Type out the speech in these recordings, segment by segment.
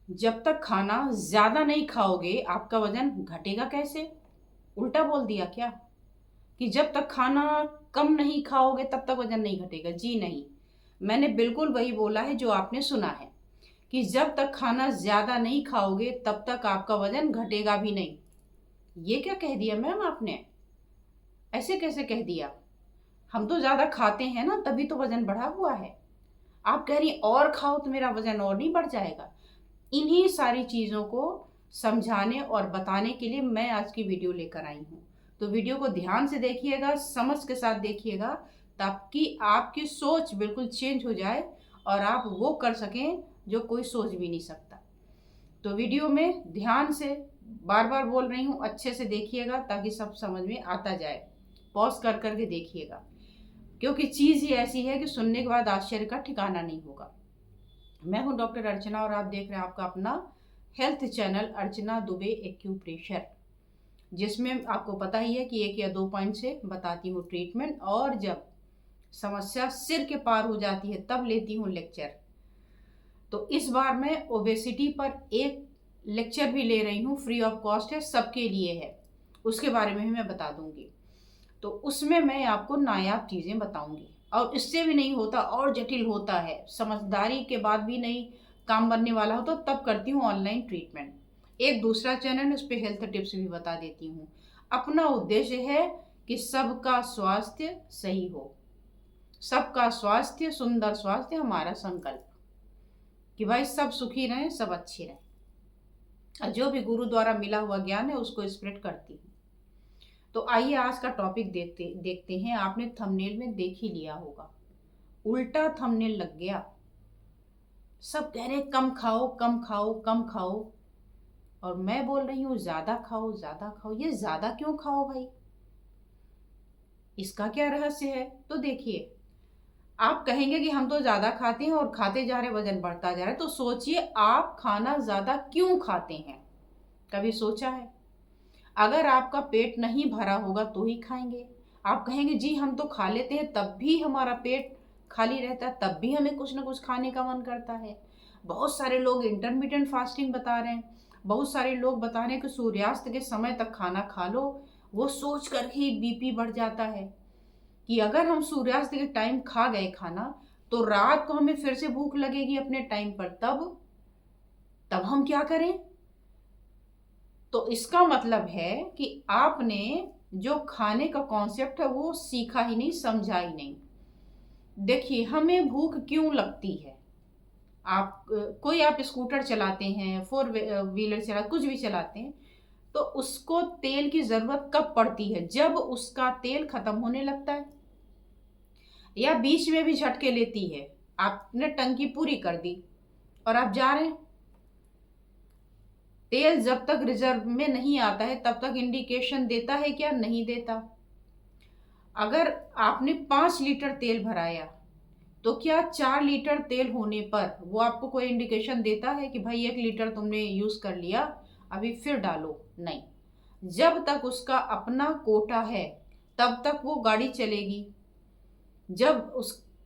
जब तक खाना ज्यादा नहीं खाओगे आपका वजन घटेगा कैसे? उल्टा बोल दिया क्या कि जब तक खाना कम नहीं खाओगे तब तक वजन नहीं घटेगा? जी नहीं, मैंने बिल्कुल वही बोला है जो आपने सुना है कि जब तक खाना ज्यादा नहीं खाओगे तब तक आपका वजन घटेगा भी नहीं। ये क्या कह दिया मैम आपने? ऐसे कैसे कह दिया? हम तो ज्यादा खाते हैं ना, तभी तो वजन बढ़ा हुआ है। आप कह रही और खाओ तो मेरा वजन और नहीं बढ़ जाएगा? इन्हीं सारी चीज़ों को समझाने और बताने के लिए मैं आज की वीडियो लेकर आई हूँ। तो वीडियो को ध्यान से देखिएगा, समझ के साथ देखिएगा, ताकि आपकी सोच बिल्कुल चेंज हो जाए और आप वो कर सकें जो कोई सोच भी नहीं सकता। तो वीडियो में ध्यान से, बार बार बोल रही हूँ, अच्छे से देखिएगा ताकि सब समझ में आता जाए। पॉज कर करके देखिएगा, क्योंकि चीज़ ही ऐसी है कि सुनने के बाद आश्चर्य का ठिकाना नहीं होगा। मैं हूं डॉक्टर अर्चना और आप देख रहे हैं आपका अपना हेल्थ चैनल अर्चना दुबे एक्यूप्रेशर, जिसमें आपको पता ही है कि 1 या 2 पॉइंट से बताती हूँ ट्रीटमेंट, और जब समस्या सिर के पार हो जाती है तब लेती हूँ लेक्चर। तो इस बार मैं ओबेसिटी पर एक लेक्चर भी ले रही हूँ, फ्री ऑफ कॉस्ट है, सबके लिए है। उसके बारे में भी मैं बता दूंगी। तो उसमें मैं आपको नायाब चीज़ें बताऊंगी, और इससे भी नहीं होता और जटिल होता है, समझदारी के बाद भी नहीं काम बनने वाला हो तो तब करती हूँ ऑनलाइन ट्रीटमेंट। एक दूसरा चैनल है, उस पर हेल्थ टिप्स भी बता देती हूँ। अपना उद्देश्य है कि सबका स्वास्थ्य सही हो, सबका स्वास्थ्य, सुंदर स्वास्थ्य हमारा संकल्प, कि भाई सब सुखी रहें, सब अच्छे रहें। और जो भी गुरु द्वारा मिला हुआ ज्ञान है उसको स्प्रेड करती हूँ। तो आइए आज का टॉपिक देखते देखते हैं। आपने थंबनेल में देख ही लिया होगा, उल्टा थंबनेल लग गया। सब कह रहे कम खाओ कम खाओ कम खाओ, और मैं बोल रही हूँ ज्यादा खाओ ज्यादा खाओ। ये ज्यादा क्यों खाओ भाई? इसका क्या रहस्य है? तो देखिए, आप कहेंगे कि हम तो ज्यादा खाते हैं और खाते जा रहे, वजन बढ़ता जा रहा है। तो सोचिए आप खाना ज्यादा क्यों खाते हैं? कभी सोचा है? अगर आपका पेट नहीं भरा होगा तो ही खाएंगे। आप कहेंगे जी हम तो खा लेते हैं तब भी हमारा पेट खाली रहता है, तब भी हमें कुछ ना कुछ खाने का मन करता है। बहुत सारे लोग इंटरमिटेंट फास्टिंग बता रहे हैं, बहुत सारे लोग बता रहे हैं कि सूर्यास्त के समय तक खाना खा लो। वो सोच कर ही बीपी बढ़ जाता है कि अगर हम सूर्यास्त के टाइम खा गए खाना तो रात को हमें फिर से भूख लगेगी अपने टाइम पर, तब तब हम क्या करें? तो इसका मतलब है कि आपने जो खाने का कॉन्सेप्ट है वो सीखा ही नहीं, समझा ही नहीं। देखिए, हमें भूख क्यों लगती है? आप कोई आप स्कूटर चलाते हैं, फोर व्हीलर चला, कुछ भी चलाते हैं, तो उसको तेल की जरूरत कब पड़ती है? जब उसका तेल खत्म होने लगता है, या बीच में भी झटके लेती है। आपने टंकी पूरी कर दी और आप जा रहे हैं, तेल जब तक रिजर्व में नहीं आता है तब तक इंडिकेशन देता है क्या? नहीं देता। अगर आपने 5 लीटर तेल भराया तो क्या 4 लीटर तेल होने पर वो आपको कोई इंडिकेशन देता है कि भाई 1 लीटर तुमने यूज कर लिया, अभी फिर डालो? नहीं। जब तक उसका अपना कोटा है तब तक वो गाड़ी चलेगी। जब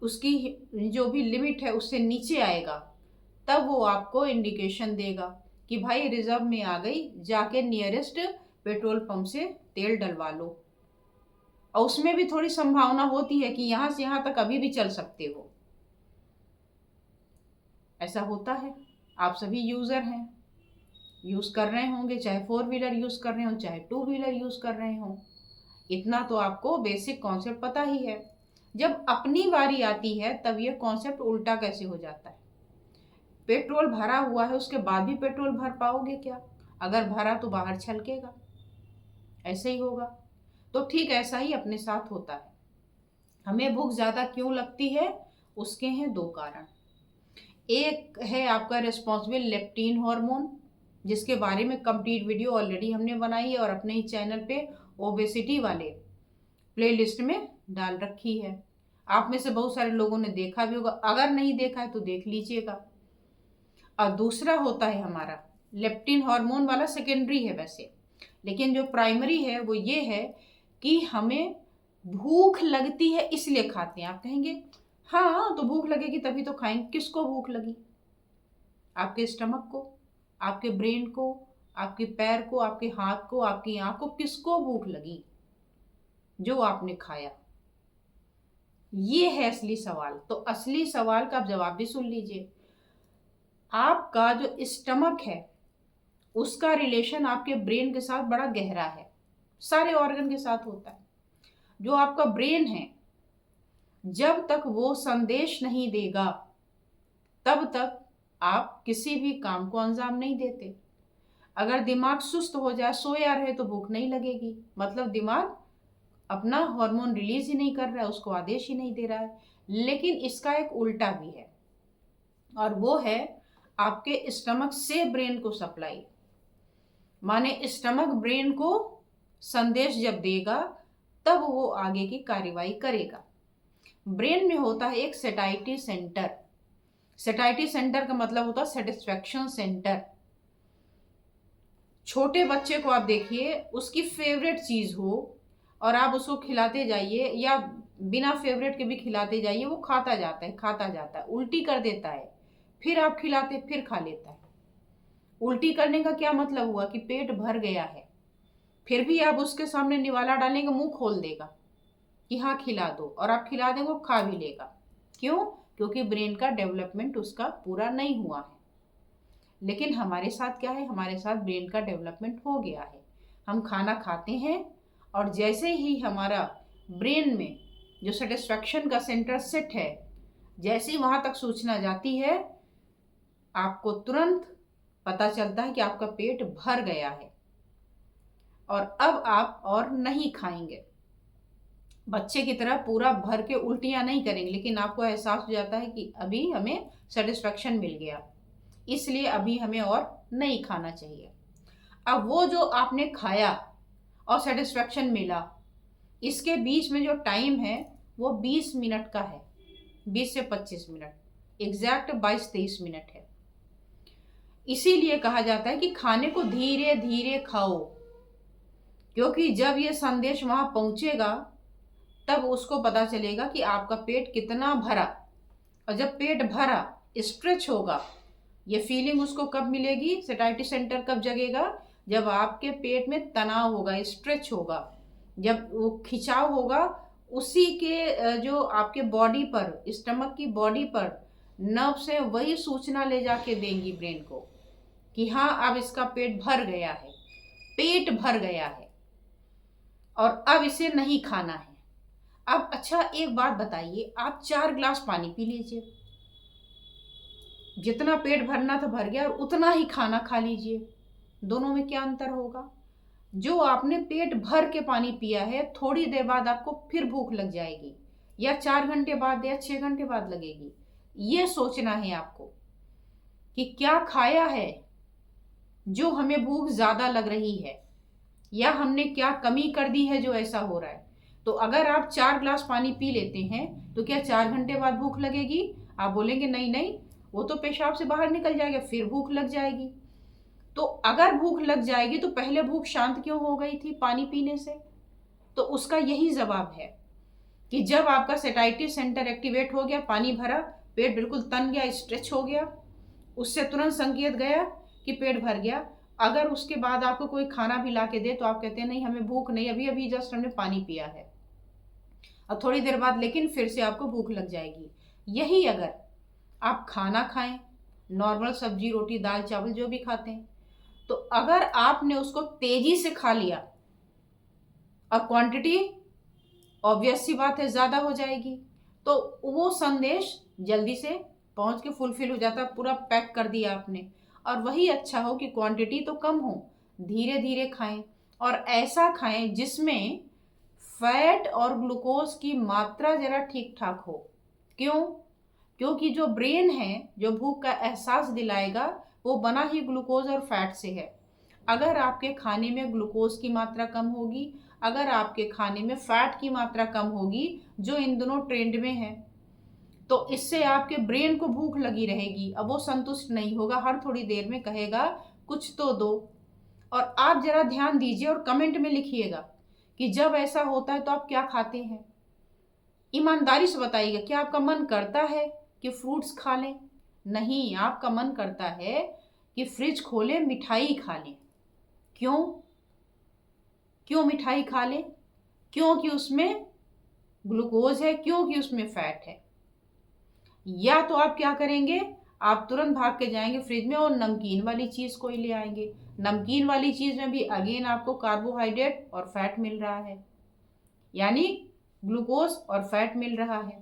उसकी जो भी लिमिट है उससे नीचे आएगा तब वो आपको इंडिकेशन देगा कि भाई रिजर्व में आ गई, जाके नियरेस्ट पेट्रोल पंप से तेल डलवा लो। और उसमें भी थोड़ी संभावना होती है कि यहां से यहां तक अभी भी चल सकते हो। ऐसा होता है। आप सभी यूजर हैं, यूज कर रहे होंगे, चाहे 4 व्हीलर यूज कर रहे हो चाहे 2 व्हीलर यूज कर रहे हो। इतना तो आपको बेसिक कॉन्सेप्ट पता ही है। जब अपनी बारी आती है तब ये कॉन्सेप्ट उल्टा कैसे हो जाता है? पेट्रोल भरा हुआ है उसके बाद भी पेट्रोल भर पाओगे क्या? अगर भरा तो बाहर छलकेगा, ऐसे ही होगा। तो ठीक ऐसा ही अपने साथ होता है। हमें भूख ज्यादा क्यों लगती है? उसके हैं 2 कारण। एक है आपका रिस्पॉन्सिबल लेप्टिन हार्मोन, जिसके बारे में कंप्लीट वीडियो ऑलरेडी हमने बनाई है और अपने ही चैनल पे ओबेसिटी वाले प्लेलिस्ट में डाल रखी है। आप में से बहुत सारे लोगों ने देखा भी होगा, अगर नहीं देखा है तो देख लीजिएगा। और दूसरा होता है हमारा लेप्टिन हार्मोन वाला, सेकेंडरी है वैसे, लेकिन जो प्राइमरी है वो ये है कि हमें भूख लगती है इसलिए खाते हैं। आप कहेंगे हाँ तो भूख लगेगी तभी तो खाएंगे। किसको भूख लगी? आपके स्टमक को। आपके ब्रेन को, आपके पैर को, आपके हाथ को, आपकी आंख को, किसको भूख लगी? जो आपने खाया। ये है असली सवाल। तो असली सवाल का आप जवाब भी सुन लीजिए। आपका जो स्टमक है उसका रिलेशन आपके ब्रेन के साथ बड़ा गहरा है, सारे ऑर्गन के साथ होता है। जो आपका ब्रेन है, जब तक वो संदेश नहीं देगा तब तक आप किसी भी काम को अंजाम नहीं देते। अगर दिमाग सुस्त हो जाए, सोया रहे, तो भूख नहीं लगेगी, मतलब दिमाग अपना हार्मोन रिलीज ही नहीं कर रहा है, उसको आदेश ही नहीं दे रहा है। लेकिन इसका एक उल्टा भी है, और वो है आपके स्टमक से ब्रेन को सप्लाई। माने स्टमक ब्रेन को संदेश जब देगा तब वो आगे की कार्यवाही करेगा। ब्रेन में होता है एक सेटाइटी सेंटर। सेटाइटी सेंटर का मतलब होता है सेटिस्फैक्शन सेंटर। छोटे बच्चे को आप देखिए, उसकी फेवरेट चीज हो और आप उसको खिलाते जाइए या बिना फेवरेट के भी खिलाते जाइए, वो खाता जाता है, खाता जाता है, उल्टी कर देता है, फिर आप खिलाते फिर खा लेता है। उल्टी करने का क्या मतलब हुआ कि पेट भर गया है, फिर भी आप उसके सामने निवाला डालेंगे, मुंह खोल देगा कि हाँ खिला दो, और आप खिला देंगे वो खा भी लेगा। क्यों? क्योंकि ब्रेन का डेवलपमेंट उसका पूरा नहीं हुआ है। लेकिन हमारे साथ क्या है, हमारे साथ ब्रेन का डेवलपमेंट हो गया है। हम खाना खाते हैं और जैसे ही हमारा ब्रेन में जो सेटिस्फैक्शन का सेंटर सेट है, जैसे ही वहां तक सूचना जाती है, आपको तुरंत पता चलता है कि आपका पेट भर गया है और अब आप और नहीं खाएंगे। बच्चे की तरह पूरा भर के उल्टियां नहीं करेंगे, लेकिन आपको एहसास हो जाता है कि अभी हमें सेटिस्फैक्शन मिल गया, इसलिए अभी हमें और नहीं खाना चाहिए। अब वो जो आपने खाया और सेटिस्फैक्शन मिला, इसके बीच में जो टाइम है वो 20 मिनट का है, 20 से 25 मिनट, एग्जैक्ट 22-23 मिनट है। इसीलिए कहा जाता है कि खाने को धीरे धीरे खाओ, क्योंकि जब ये संदेश वहां पहुंचेगा तब उसको पता चलेगा कि आपका पेट कितना भरा। और जब पेट भरा, स्ट्रेच होगा, ये फीलिंग उसको कब मिलेगी, सेटाइटी सेंटर कब जगेगा, जब आपके पेट में तनाव होगा, स्ट्रेच होगा, जब वो खिंचाव होगा, उसी के जो आपके बॉडी पर, स्टमक की बॉडी पर नर्व से वही सूचना ले जाके देंगी ब्रेन को कि हाँ अब इसका पेट भर गया है, पेट भर गया है और अब इसे नहीं खाना है। अब अच्छा एक बात बताइए, आप 4 ग्लास पानी पी लीजिए, जितना पेट भरना था भर गया, और उतना ही खाना खा लीजिए, दोनों में क्या अंतर होगा? जो आपने पेट भर के पानी पिया है, थोड़ी देर बाद आपको फिर भूख लग जाएगी, या 4 घंटे बाद या 6 घंटे बाद लगेगी। ये सोचना है आपको कि क्या खाया है जो हमें भूख ज्यादा लग रही है, या हमने क्या कमी कर दी है जो ऐसा हो रहा है। तो अगर आप 4 ग्लास पानी पी लेते हैं तो क्या 4 घंटे बाद भूख लगेगी? आप बोलेंगे नहीं नहीं, वो तो पेशाब से बाहर निकल जाएगा, फिर भूख लग जाएगी। तो अगर भूख लग जाएगी तो पहले भूख शांत क्यों हो गई थी पानी पीने से? तो उसका यही जवाब है कि जब आपका सेटाइटी सेंटर एक्टिवेट हो गया, पानी भरा, पेट बिल्कुल तन गया, स्ट्रेच हो गया, उससे तुरंत संकेत गया कि पेट भर गया। अगर उसके बाद आपको कोई खाना भी ला के दे तो आप कहते हैं नहीं हमें भूख नहीं, अभी अभी जस्ट हमने पानी पिया है। अब थोड़ी देर बाद लेकिन फिर से आपको भूख लग जाएगी। यही अगर आप खाना खाएं, नॉर्मल सब्जी रोटी दाल चावल जो भी खाते हैं, तो अगर आपने उसको तेजी से खा लिया और क्वांटिटी ऑब्वियस सी बात है ज्यादा हो जाएगी, तो वो संदेश जल्दी से पहुंच के फुलफिल हो जाता, पूरा पैक कर दिया आपने। और वही अच्छा हो कि क्वांटिटी तो कम हो, धीरे धीरे खाएं, और ऐसा खाएं जिसमें फैट और ग्लूकोज की मात्रा जरा ठीक ठाक हो। क्यों? क्योंकि जो ब्रेन है जो भूख का एहसास दिलाएगा वो बना ही ग्लूकोज और फैट से है। अगर आपके खाने में ग्लूकोज की मात्रा कम होगी, अगर आपके खाने में फैट की मात्रा कम होगी, जो इन दोनों ट्रेंड में है, तो इससे आपके ब्रेन को भूख लगी रहेगी। अब वो संतुष्ट नहीं होगा, हर थोड़ी देर में कहेगा कुछ तो दो। और आप जरा ध्यान दीजिए और कमेंट में लिखिएगा कि जब ऐसा होता है तो आप क्या खाते हैं। ईमानदारी से बताइएगा, क्या आपका मन करता है कि फ्रूट्स खा लें? नहीं, आपका मन करता है कि फ्रिज खोले मिठाई खा लें। क्यों क्यों मिठाई खा लें? क्योंकि उसमें ग्लूकोज है, क्योंकि उसमें फैट है। या तो आप क्या करेंगे, आप तुरंत भाग के जाएंगे फ्रिज में और नमकीन वाली चीज कोई ले आएंगे। नमकीन वाली चीज में भी अगेन आपको कार्बोहाइड्रेट और फैट मिल रहा है, यानी ग्लूकोज और फैट मिल रहा है।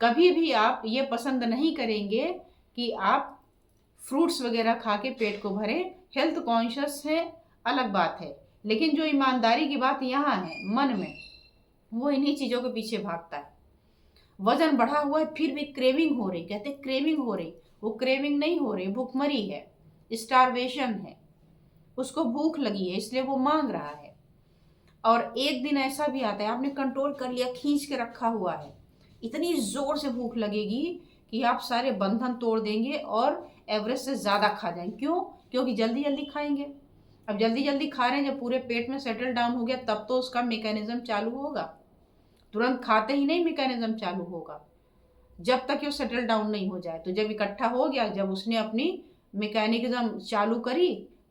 कभी भी आप ये पसंद नहीं करेंगे कि आप फ्रूट्स वगैरह खा के पेट को भरें। हेल्थ कॉन्शियस है, अलग बात है, लेकिन जो ईमानदारी की बात यहाँ है मन में, वो इन्हीं चीज़ों के पीछे भागता है। वजन बढ़ा हुआ है फिर भी क्रेविंग हो रही, कहते क्रेविंग हो रही, वो क्रेविंग नहीं हो रही, भूखमरी है, स्टारवेशन है, उसको भूख लगी है इसलिए वो मांग रहा है। और एक दिन ऐसा भी आता है आपने कंट्रोल कर लिया, खींच के रखा हुआ है, इतनी जोर से भूख लगेगी कि आप सारे बंधन तोड़ देंगे और एवरेज से ज़्यादा खा जाएंगे। क्यों? क्योंकि जल्दी जल्दी खाएंगे। अब जल्दी जल्दी खा रहे हैं, जब पूरे पेट में सेटल डाउन हो गया तब तो उसका मैकेनिज्म चालू होगा। तुरंत खाते ही नहीं मैकेनिज्म चालू होगा, जब तक ये सेटल डाउन नहीं हो जाए। तो जब इकट्ठा हो गया, जब उसने अपनी मैकेनिज्म चालू करी,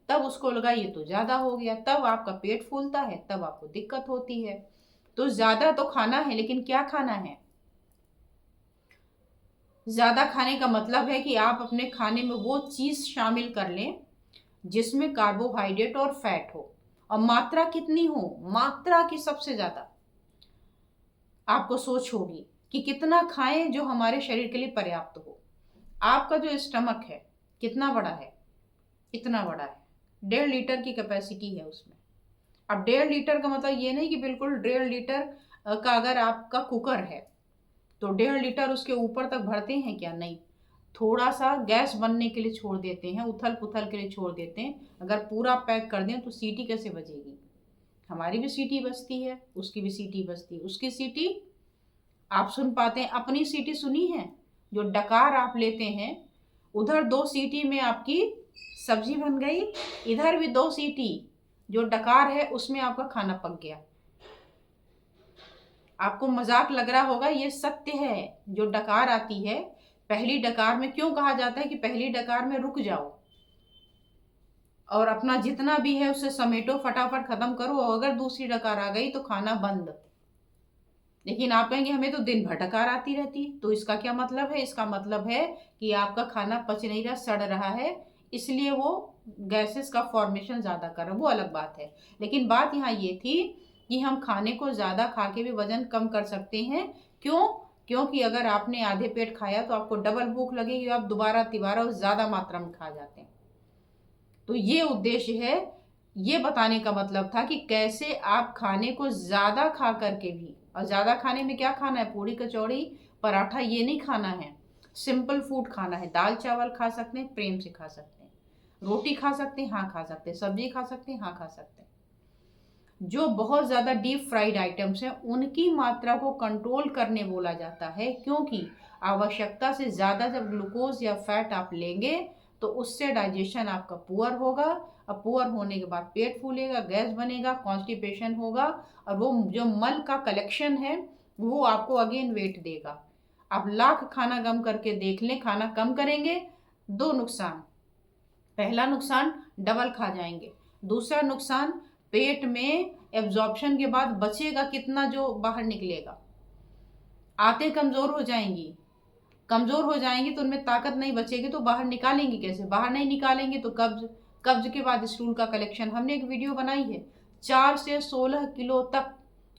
तब उसको लगा ये तो ज़्यादा हो गया, तब आपका पेट फूलता है, तब आपको दिक्कत होती है। तो ज़्यादा तो खाना है, लेकिन क्या खाना है? ज़्यादा खाने का मतलब है कि आप अपने खाने में वो चीज़ शामिल कर लें जिसमें कार्बोहाइड्रेट और फैट हो, और मात्रा कितनी हो? मात्रा की सबसे ज़्यादा आपको सोच होगी कि कितना खाएं जो हमारे शरीर के लिए पर्याप्त हो। आपका जो स्टमक है कितना बड़ा है? इतना बड़ा है, 1.5 लीटर की कैपेसिटी है उसमें। अब 1.5 लीटर का मतलब ये नहीं कि बिल्कुल 1.5 लीटर का अगर आपका कुकर है तो 1.5 लीटर उसके ऊपर तक भरते हैं क्या? नहीं, थोड़ा सा गैस बनने के लिए छोड़ देते हैं, उथल पुथल के लिए छोड़ देते हैं। अगर पूरा पैक कर दें तो सीटी कैसे बजेगी? हमारी भी सीटी बजती है, उसकी भी सीटी बजती है। उसकी सीटी आप सुन पाते हैं, अपनी सीटी सुनी है? जो डकार आप लेते हैं, उधर 2 सीटी में आपकी सब्जी बन गई, इधर भी 2 सीटी, जो डकार है उसमें आपका खाना पक गया। आपको मजाक लग रहा होगा, ये सत्य है। जो डकार आती है, पहली डकार में क्यों कहा जाता है कि पहली डकार में रुक जाओ और अपना जितना भी है उसे समेटो, फटाफट खत्म करो, और अगर दूसरी डकार आ गई तो खाना बंद। लेकिन आप कहेंगे हमें तो दिन भर डकार आती रहती, तो इसका क्या मतलब है? इसका मतलब है कि आपका खाना पच नहीं रहा, सड़ रहा है, इसलिए वो गैसेस का फॉर्मेशन ज़्यादा कर रहा है, वो अलग बात है। लेकिन बात यहाँ ये थी कि हम खाने को ज़्यादा खा के भी वजन कम कर सकते हैं। क्यों? क्योंकि अगर आपने आधे पेट खाया तो आपको डबल भूख लगेगी, आप दोबारा तिबारा और ज़्यादा मात्रा में खा जाते हैं। तो ये उद्देश्य है, ये बताने का मतलब था कि कैसे आप खाने को ज़्यादा खा करके भी, और ज़्यादा खाने में क्या खाना है? पूड़ी कचौड़ी पराठा ये नहीं खाना है, सिंपल फूड खाना है। दाल चावल खा सकते हैं, प्रेम से खा सकते हैं, रोटी खा सकते हैं, हाँ खा सकते हैं, सब्जी खा सकते हैं, हाँ खा सकते हैं। जो बहुत ज़्यादा डीप फ्राइड आइटम्स हैं उनकी मात्रा को कंट्रोल करने बोला जाता है, क्योंकि आवश्यकता से ज़्यादा जब ग्लूकोज या फैट आप लेंगे तो उससे डाइजेशन आपका पुअर होगा, और पुअर होने के बाद पेट फूलेगा, गैस बनेगा, कॉन्स्टिपेशन होगा, और वो जो मल का कलेक्शन है वो आपको अगेन वेट देगा। आप लाख खाना कम करके देख लें, खाना कम करेंगे, 2 नुकसान। पहला नुकसान डबल खा जाएंगे, दूसरा नुकसान पेट में एब्जॉर्प्शन के बाद बचेगा कितना जो बाहर निकलेगा। आंतें कमज़ोर हो जाएंगी, कमज़ोर हो जाएंगी तो उनमें ताकत नहीं बचेगी, तो बाहर निकालेंगे कैसे? बाहर नहीं निकालेंगे तो कब्ज, कब्ज के बाद स्टूल का कलेक्शन। हमने एक वीडियो बनाई है, 4 से 16 किलो तक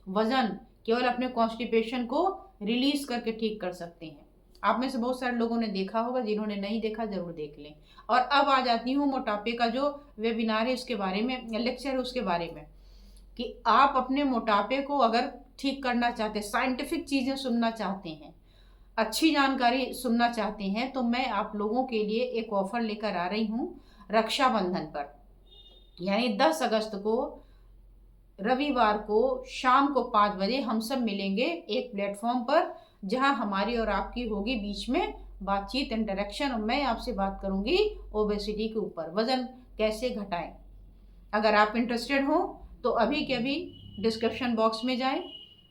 वजन केवल अपने कॉन्स्टिपेशन को रिलीज करके ठीक कर सकते हैं। आप में से बहुत सारे लोगों ने देखा होगा, जिन्होंने नहीं देखा जरूर देख लें। और अब आ जाती हूँ मोटापे का जो वेबिनार है उसके बारे में, लेक्चर है उसके बारे में, कि आप अपने मोटापे को अगर ठीक करना चाहते हैं, साइंटिफिक चीज़ें सुनना चाहते हैं, अच्छी जानकारी सुनना चाहते हैं, तो मैं आप लोगों के लिए एक ऑफर लेकर आ रही हूँ रक्षाबंधन पर। यानी 10 अगस्त को रविवार को शाम को 5 बजे हम सब मिलेंगे एक प्लेटफॉर्म पर, जहां हमारी और आपकी होगी बीच में बातचीत, इंटरेक्शन, और मैं आपसे बात करूंगी ओबेसिटी के ऊपर, वजन कैसे घटाएं। अगर आप इंटरेस्टेड हो तो अभी के अभी डिस्क्रिप्शन बॉक्स में जाएं,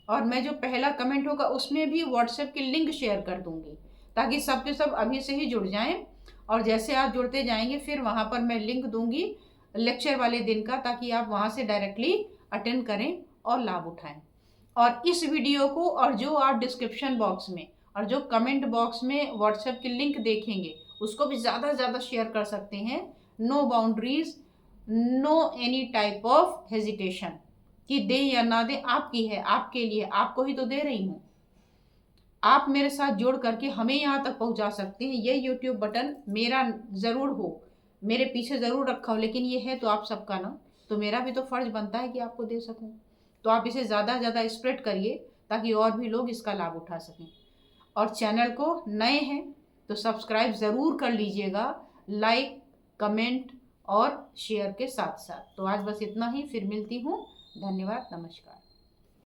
और मैं जो पहला कमेंट होगा उसमें भी व्हाट्सएप की लिंक शेयर कर दूंगी, ताकि सब के सब अभी से ही जुड़ जाएं और जैसे आप जुड़ते जाएंगे फिर वहाँ पर मैं लिंक दूंगी लेक्चर वाले दिन का, ताकि आप वहाँ से डायरेक्टली अटेंड करें और लाभ उठाएं। और इस वीडियो को और जो आप डिस्क्रिप्शन बॉक्स में और जो कमेंट बॉक्स में व्हाट्सएप की लिंक देखेंगे उसको भी ज़्यादा से ज़्यादा शेयर कर सकते हैं। No boundaries, no any type of hesitation कि दे या ना दे, आपकी है, आपके लिए, आपको ही तो दे रही हूँ। आप मेरे साथ जुड़ करके हमें यहाँ तक पहुँचा सकते हैं। ये यूट्यूब बटन मेरा ज़रूर हो, मेरे पीछे ज़रूर रखा हो, लेकिन ये है तो आप सबका ना, तो मेरा भी तो फ़र्ज़ बनता है कि आपको दे सकूँ। तो आप इसे ज़्यादा से ज़्यादा स्प्रेड करिए ताकि और भी लोग इसका लाभ उठा सकें। और चैनल को नए हैं तो सब्सक्राइब ज़रूर कर लीजिएगा, लाइक, कमेंट और शेयर के साथ साथ। तो आज बस इतना ही, फिर मिलती हूँ। धन्यवाद, नमस्कार।